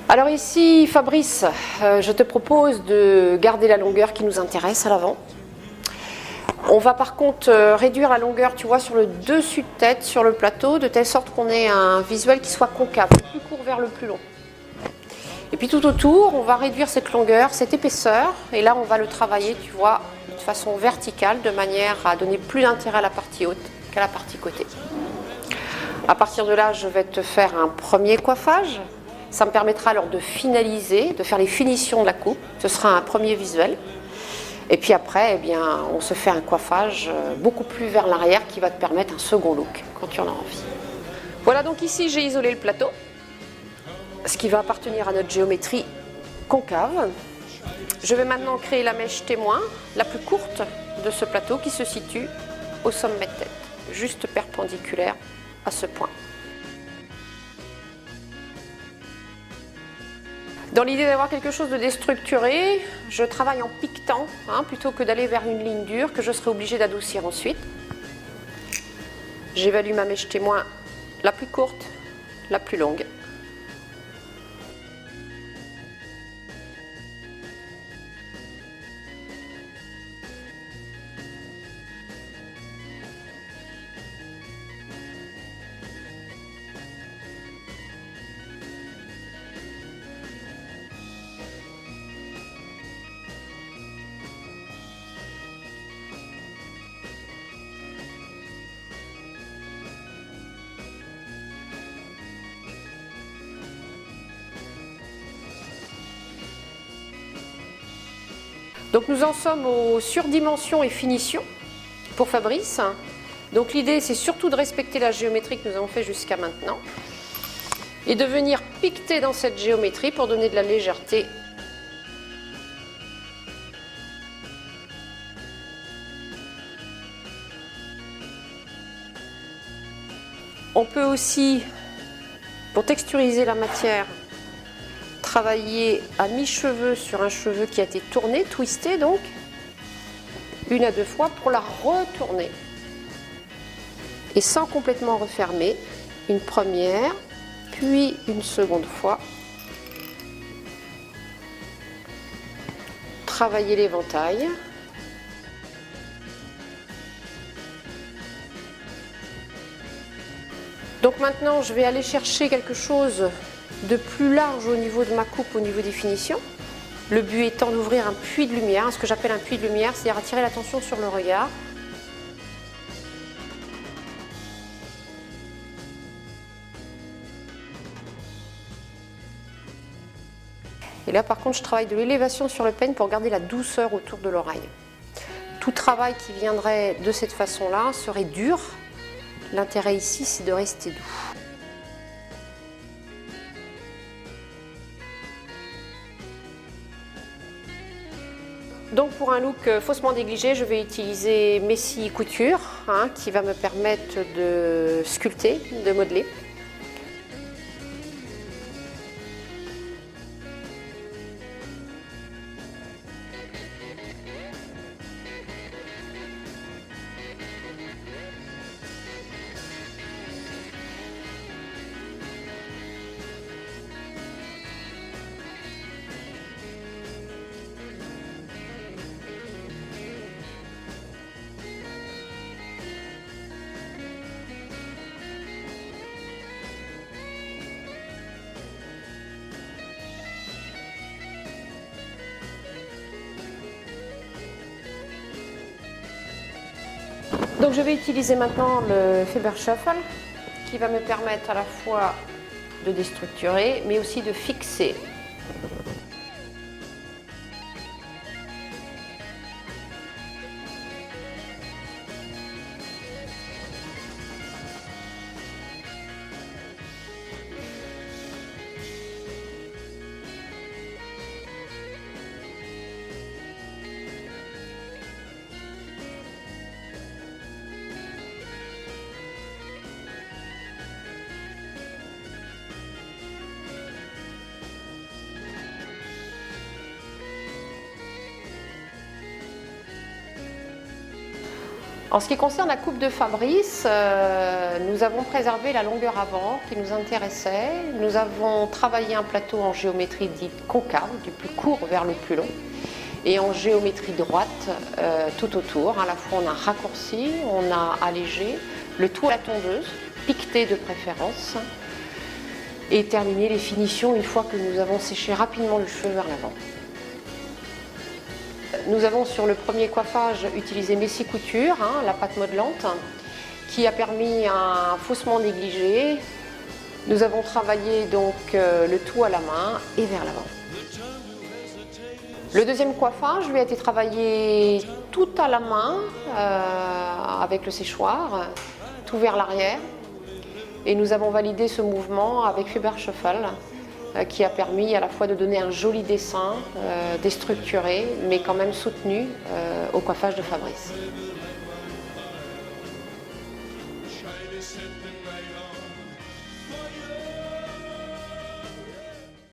Alors ici, Fabrice, je te propose de garder la longueur qui nous intéresse à l'avant. On va par contre réduire la longueur, tu vois, sur le dessus de tête, sur le plateau, de telle sorte qu'on ait un visuel qui soit concave, le plus court vers le plus long. Et puis tout autour, on va réduire cette longueur, cette épaisseur, et là on va le travailler, tu vois, de façon verticale, de manière à donner plus d'intérêt à la partie haute qu'à la partie côté. À partir de là, je vais te faire un premier coiffage. Ça me permettra alors de finaliser, de faire les finitions de la coupe. Ce sera un premier visuel. Et puis après, eh bien, on se fait un coiffage beaucoup plus vers l'arrière qui va te permettre un second look quand tu en as envie. Voilà, donc ici j'ai isolé le plateau, ce qui va appartenir à notre géométrie concave. Je vais maintenant créer la mèche témoin, la plus courte de ce plateau qui se situe au sommet de tête, juste perpendiculaire à ce point. Dans l'idée d'avoir quelque chose de déstructuré, je travaille en piquetant, plutôt que d'aller vers une ligne dure que je serai obligée d'adoucir ensuite. J'évalue ma mèche témoin la plus courte, la plus longue. Donc nous en sommes aux surdimensions et finitions pour Fabrice. Donc l'idée c'est surtout de respecter la géométrie que nous avons fait jusqu'à maintenant et de venir piqueter dans cette géométrie pour donner de la légèreté. On peut aussi, pour texturiser la matière, travailler à mi-cheveu sur un cheveu qui a été tourné, twisté donc, 1 à 2 fois pour la retourner. Et sans complètement refermer, une première, puis une seconde fois. Travailler l'éventail. Donc maintenant, je vais aller chercher quelque chose de plus large au niveau de ma coupe, au niveau des finitions. Le but étant d'ouvrir un puits de lumière, ce que j'appelle un puits de lumière, c'est-à-dire attirer l'attention sur le regard. Et là par contre je travaille de l'élévation sur le peigne pour garder la douceur autour de l'oreille. Tout travail qui viendrait de cette façon-là serait dur. L'intérêt ici c'est de rester doux. Donc pour un look faussement négligé, je vais utiliser Messi Couture, qui va me permettre de sculpter, de modeler. Donc je vais utiliser maintenant le Fiber Shuffle qui va me permettre à la fois de déstructurer mais aussi de fixer. En ce qui concerne la coupe de Fabrice, nous avons préservé la longueur avant qui nous intéressait. Nous avons travaillé un plateau en géométrie dite concave, du plus court vers le plus long, et en géométrie droite tout autour. À la fois on a raccourci, on a allégé, le tout à la tondeuse, piqueté de préférence, et terminé les finitions une fois que nous avons séché rapidement le cheveu vers l'avant. Nous avons sur le premier coiffage utilisé Messi Couture, la pâte modelante, qui a permis un faussement négligé. Nous avons travaillé donc le tout à la main et vers l'avant. Le deuxième coiffage lui a été travaillé tout à la main avec le séchoir, tout vers l'arrière. Et nous avons validé ce mouvement avec Faber-Schoeffel, qui a permis à la fois de donner un joli dessin, déstructuré, mais quand même soutenu au coiffage de Fabrice.